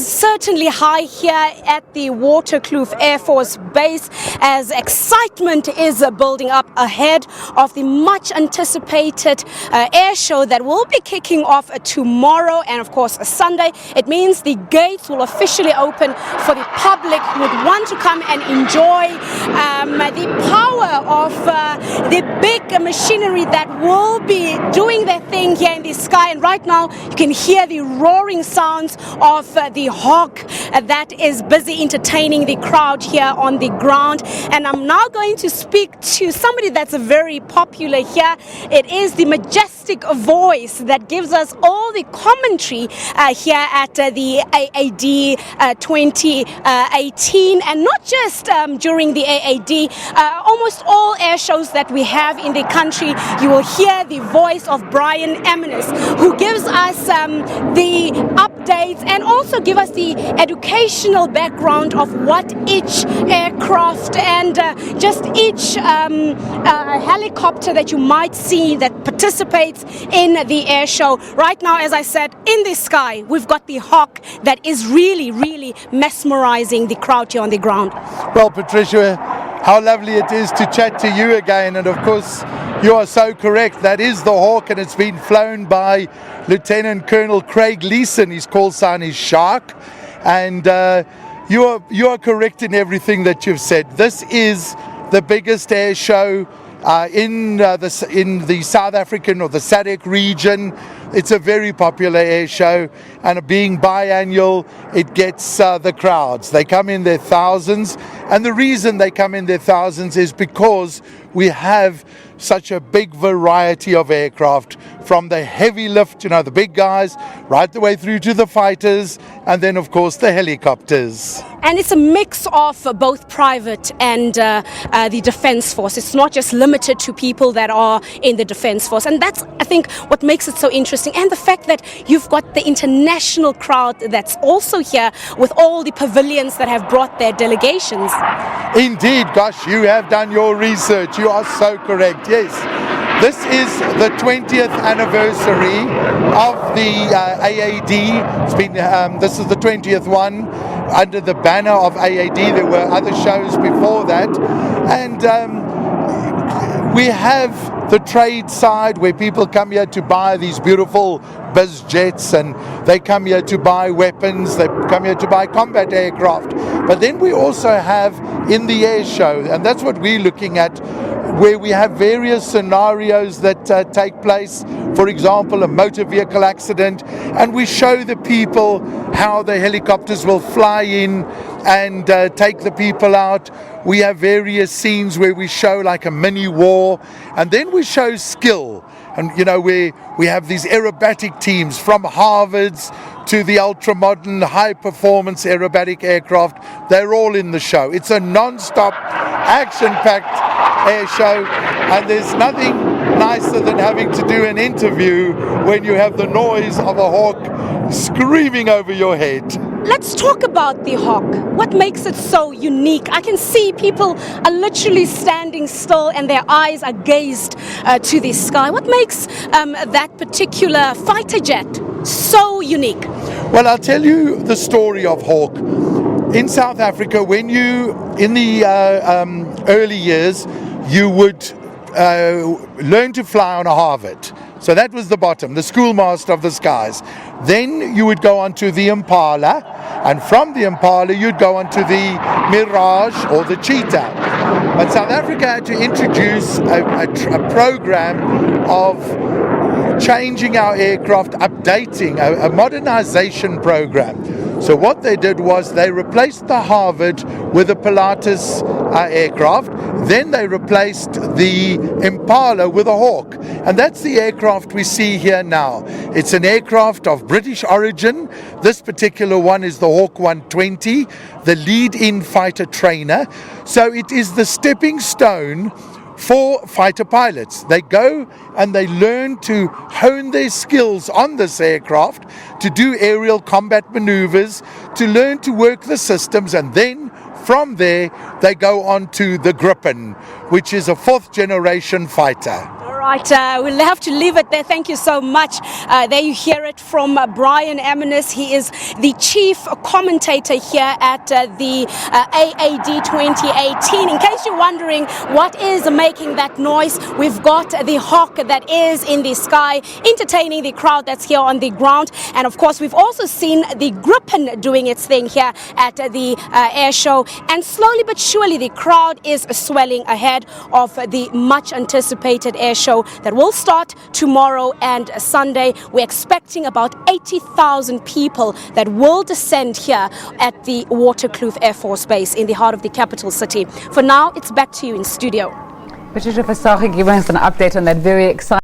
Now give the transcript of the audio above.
certainly high here at the Waterkloof Air Force Base as excitement is building up ahead of the much anticipated air show that will be kicking off tomorrow and of course Sunday. It means the gates will officially open for the public who would want to come and enjoy the power of the big machinery that will be doing their thing here in the sky. And right now you can hear the roaring sounds of the Hawk that is busy entertaining the crowd here on the ground. And I'm now going to speak to somebody that's very popular here. It is the majestic voice that gives us all the commentary here at the AAD 2018, and not just during the AAD. Almost all air shows that we have in the country, you will hear the voice of Brian Eminis, who gives us the updates and also give us the educational background of what each aircraft and just each helicopter that you might see that participates in the air show. Right now, as I said, in the sky, we've got the Hawk that is really mesmerizing the crowd here on the ground. Well, Patricia, how lovely it is to chat to you again, and of course you are so correct. That is the Hawk, and it's been flown by Lieutenant Colonel Craig Leeson. His call sign is Shark, and you are correct in everything that you've said. This is the biggest air show in the South African or the SADC region. It's a very popular air show, and being biannual, it gets the crowds. They come in their thousands, and the reason they come in their thousands is because we have such a big variety of aircraft, from the heavy lift, you know, the big guys, right the way through to the fighters, and then of course the helicopters. And it's a mix of both private and the Defence Force. It's not just limited to people that are in the Defence Force. And that's, I think, what makes it so interesting. And the fact that you've got the international crowd that's also here with all the pavilions that have brought their delegations. Indeed, gosh, you have done your research. You are so correct, yes. This is the 20th anniversary of the AAD. It's been, this is the 20th one under the banner of AAD. There were other shows before that. And we have the trade side where people come here to buy these beautiful biz jets, and they come here to buy weapons, they come here to buy combat aircraft. But then we also have in the air show, and that's what we're looking at, where we have various scenarios that take place. For example, a motor vehicle accident, and we show the people how the helicopters will fly in and take the people out. We have various scenes where we show like a mini war, and then we show skill. And you know, we have these aerobatic teams from Harvard's to the ultra-modern high-performance aerobatic aircraft. They're all in the show. It's a non-stop, action-packed air show, and there's nothing nicer than having to do an interview when you have the noise of a Hawk screaming over your head. Let's talk about the Hawk. What makes it so unique? I can see people are literally standing still and their eyes are gazed to the sky. What makes that particular fighter jet so unique? Well, I'll tell you the story of Hawk. In South Africa, when you, in the early years, you would learn to fly on a Harvard. So that was the bottom, the schoolmaster of the skies. Then you would go on to the Impala, and from the Impala you'd go on to the Mirage or the Cheetah. But South Africa had to introduce a program of changing our aircraft, updating, a modernization program. So what they did was they replaced the Harvard with a Pilatus aircraft. Then they replaced the Impala with a Hawk. And that's the aircraft we see here now. It's an aircraft of British origin. This particular one is the Hawk 120, the lead-in fighter trainer. So it is the stepping stone for fighter pilots. They go and they learn to hone their skills on this aircraft, to do aerial combat maneuvers, to learn to work the systems, and then from there they go on to the Gripen, which is a fourth generation fighter. All Right, we'll have to leave it there. Thank you so much. There you hear it from Brian Eminis. He is the chief commentator here at the AAD 2018. In case you're wondering what is making that noise, we've got the hawk that is in the sky entertaining the crowd that's here on the ground. And of course, we've also seen the Gripen doing its thing here at the air show. And slowly but surely, the crowd is swelling ahead of the much anticipated air show that will start tomorrow and Sunday. We're expecting about 80,000 people that will descend here at the Waterkloof Air Force Base in the heart of the capital city. For now, it's back to you in studio. Patricia Visagie giving us an update on that very exciting